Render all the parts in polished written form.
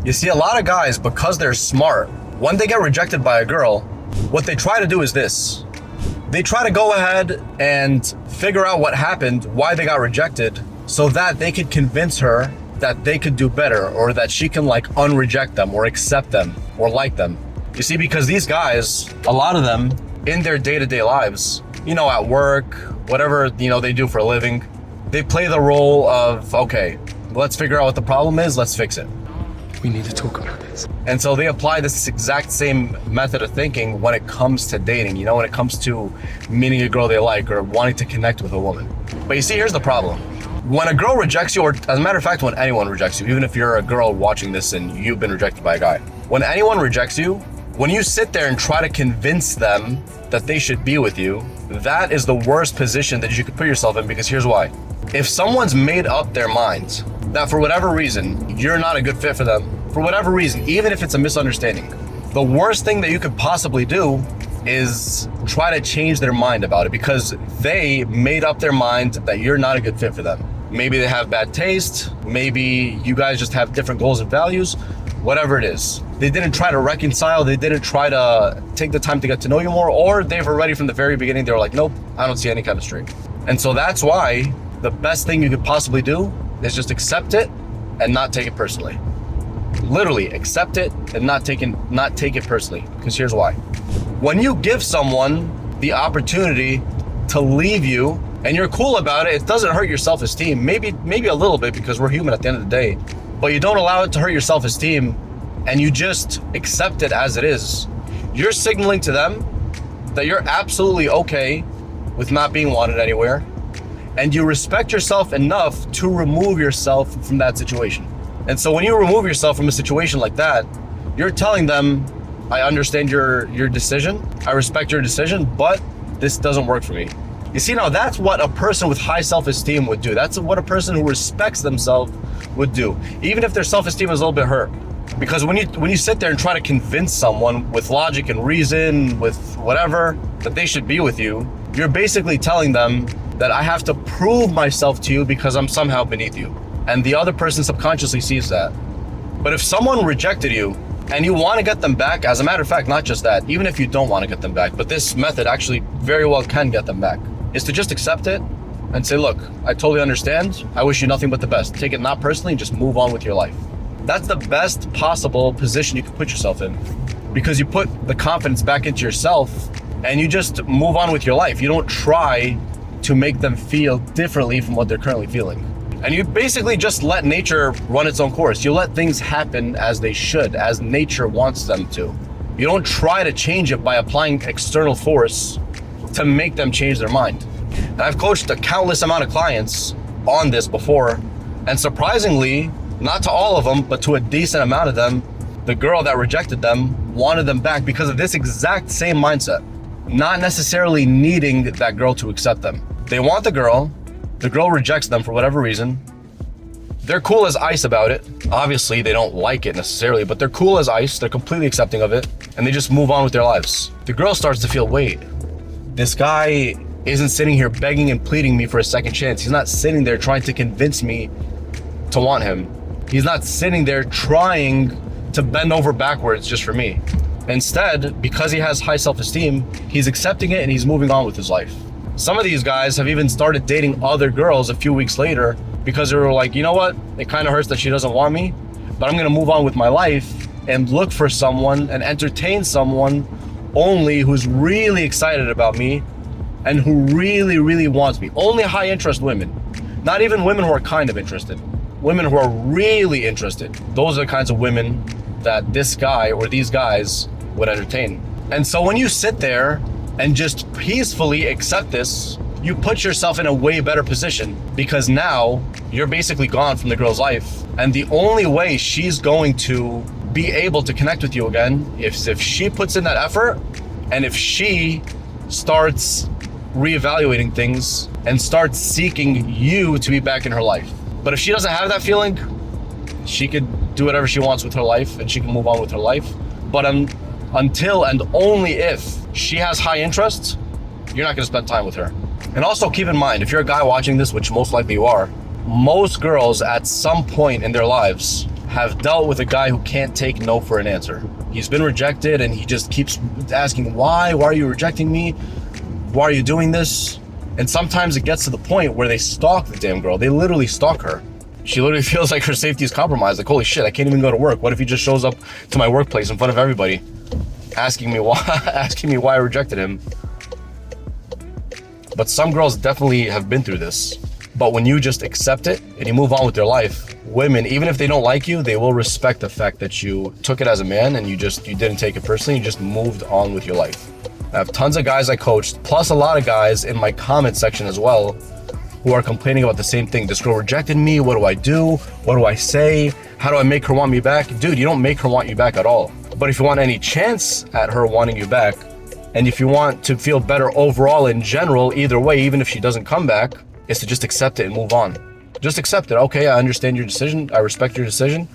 You see, a lot of guys, because they're smart, when they get rejected by a girl, what they try to do is this. They try to go ahead and figure out what happened, why they got rejected, so that they could convince her that they could do better, or that she can like unreject them or accept them or like them. You see, because these guys, a lot of them in their day-to-day lives, at work, whatever, they do for a living, they play the role of, okay, let's figure out what the problem is, let's fix it. We need to talk about this. And so they apply this exact same method of thinking when it comes to dating, when it comes to meeting a girl they like or wanting to connect with a woman. But you see, here's the problem. When a girl rejects you, or as a matter of fact, when anyone rejects you, even if you're a girl watching this and you've been rejected by a guy, when anyone rejects you, when you sit there and try to convince them that they should be with you, that is the worst position that you could put yourself in, because here's why. If someone's made up their mind that for whatever reason, you're not a good fit for them, for whatever reason, even if it's a misunderstanding, the worst thing that you could possibly do is try to change their mind about it, because they made up their mind that you're not a good fit for them. Maybe they have bad taste, maybe you guys just have different goals and values, whatever it is. They didn't try to reconcile, they didn't try to take the time to get to know you more, or they've already from the very beginning, they were like, nope, I don't see any chemistry. And so that's why the best thing you could possibly do is just accept it and not take it personally. Literally accept it and not take it personally, because here's why. When you give someone the opportunity to leave you and you're cool about it, it doesn't hurt your self-esteem. Maybe a little bit, because we're human at the end of the day, but you don't allow it to hurt your self-esteem and you just accept it as it is. You're signaling to them that you're absolutely okay with not being wanted anywhere, and you respect yourself enough to remove yourself from that situation. And so when you remove yourself from a situation like that, you're telling them, I understand your decision, I respect your decision, but this doesn't work for me. You see, now that's what a person with high self-esteem would do. That's what a person who respects themselves would do, even if their self-esteem is a little bit hurt. Because when you sit there and try to convince someone with logic and reason, with whatever, that they should be with you, you're basically telling them that I have to prove myself to you because I'm somehow beneath you. And the other person subconsciously sees that. But if someone rejected you and you want to get them back, as a matter of fact, not just that, even if you don't want to get them back, but this method actually very well can get them back, is to just accept it and say, look, I totally understand. I wish you nothing but the best. Take it not personally and just move on with your life. That's the best possible position you can put yourself in, because you put the confidence back into yourself and you just move on with your life. You don't try to make them feel differently from what they're currently feeling. And you basically just let nature run its own course. You let things happen as they should, as nature wants them to. You don't try to change it by applying external force to make them change their mind. And I've coached a countless amount of clients on this before, and surprisingly, not to all of them, but to a decent amount of them, the girl that rejected them wanted them back because of this exact same mindset. Not necessarily needing that girl to accept them. They want the girl rejects them for whatever reason. They're cool as ice about it. Obviously, they don't like it necessarily, but they're cool as ice. They're completely accepting of it, and they just move on with their lives. The girl starts to feel, wait, this guy isn't sitting here begging and pleading me for a second chance. He's not sitting there trying to convince me to want him. He's not sitting there trying to bend over backwards just for me. Instead, because he has high self-esteem, he's accepting it and he's moving on with his life. Some of these guys have even started dating other girls a few weeks later because they were like, you know what? It kind of hurts that she doesn't want me, but I'm going to move on with my life and look for someone and entertain someone only who's really excited about me and who really, really wants me. Only high interest women. Not even women who are kind of interested. Women who are really interested. Those are the kinds of women that this guy or these guys would entertain. And so when you sit there and just peacefully accept this, you put yourself in a way better position, because now you're basically gone from the girl's life. And the only way she's going to be able to connect with you again is if she puts in that effort and if she starts reevaluating things and starts seeking you to be back in her life. But if she doesn't have that feeling, she could do whatever she wants with her life and she can move on with her life. But until and only if she has high interest, you're not gonna spend time with her. And also keep in mind, if you're a guy watching this, which most likely you are, most girls at some point in their lives have dealt with a guy who can't take no for an answer. He's been rejected and he just keeps asking, why are you rejecting me? Why are you doing this? And sometimes it gets to the point where they stalk the damn girl. They literally stalk her. She literally feels like her safety is compromised. Like, holy shit, I can't even go to work. What if he just shows up to my workplace in front of everybody asking me why I rejected him? But some girls definitely have been through this. But when you just accept it and you move on with your life, women, even if they don't like you, they will respect the fact that you took it as a man and you didn't take it personally, you just moved on with your life. I have tons of guys I coached, plus a lot of guys in my comment section as well, who are complaining about the same thing. This girl rejected me, what do I do? What do I say? How do I make her want me back? Dude, you don't make her want you back at all. But if you want any chance at her wanting you back, and if you want to feel better overall in general, either way, even if she doesn't come back, is to just accept it and move on. Just accept it. Okay, I understand your decision. I respect your decision,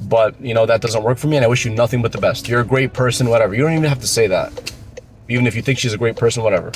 but that doesn't work for me and I wish you nothing but the best. You're a great person, whatever. You don't even have to say that. Even if you think she's a great person, whatever.